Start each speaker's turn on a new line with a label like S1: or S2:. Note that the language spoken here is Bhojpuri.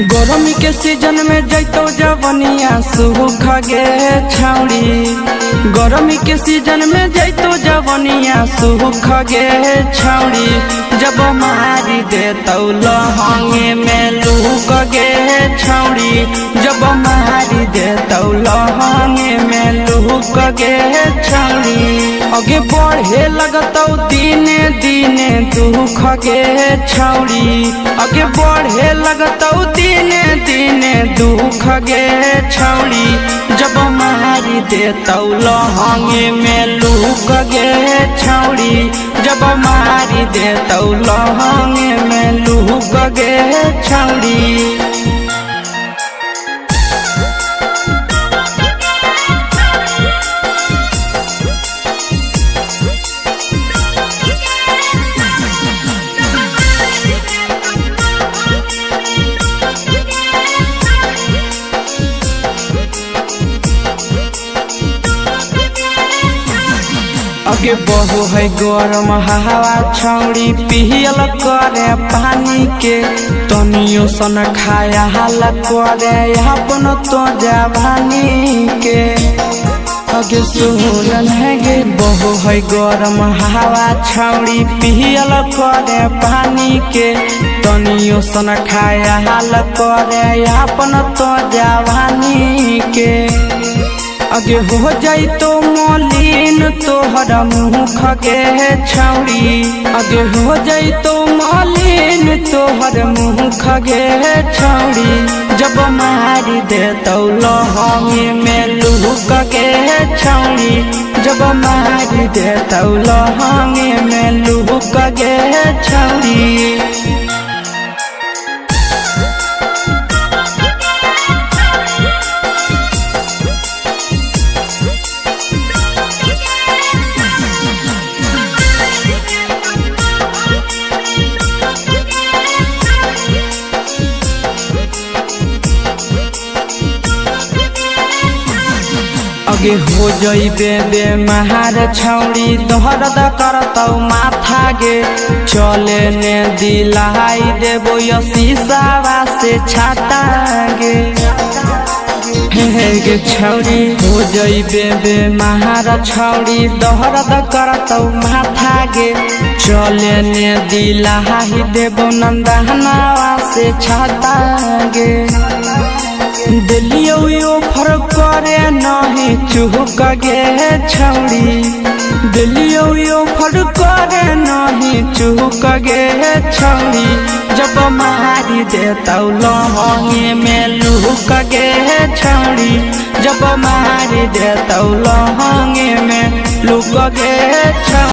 S1: गर्मी के सीजन में जैतो जवनिया सूख गे छौड़ी। गर्मी के सीजन में जैतो जवनिया सूख गे छौड़ी। जब मारी देतौ लहंगे में लूक गे छौड़ी। जब मारी देतौ लहंगे में लूक गे छौड़ी। आगे बढ़े लगतौ दिने दिने दुख गे छौड़ी। आगे बढ़े लगतौ दिने दिने दुख गे छौड़ी। जब मारी देतौ लहंगे में लूक गे छौड़ी। जब मारी देतौ लहंगे में लूक गे छौड़ी। आगे बहु है गरम हवा छौड़ी पियल करे पानी के। तनियो सन खाया हाल करे अपन तो जवानी के। आगे सुनन है गे बहु है गरम हवा छौड़ी पियल करे पानी के। तनियो सन खाया हाल करे अपन तो जवानी के। आगे हो जाई तो मलिन तोहर मुख गे छौड़ी। आगे हो जाई तो मलिन तोहर मुख गे छौड़ी। जब मारी देतौ लहंगे में लूक गे छौड़ी। जब मारी देतौ लहंगे में लूक गे छौड़ी। आगे हो जइबे बेमार छौड़ी दर्द करतौ माथा गे। चले ने दिलाई देबो शीशावा से छाता गे। हे गे छौड़ी हो जइबे बेमार छौड़ी दर्द करतौ माथा गे। चले ने दिलाई देबो नंदहनावा से छाता गे। दिलियो ऑफर करे नहीं चुक गे छौड़ी। दिलियो ऑफर करे नहीं चुक गे छौड़ी। जब मारी देतौ लहंगे में लूक गे छौड़ी। जब मारी देतौ लहंगे में लूक गे छौड़ी।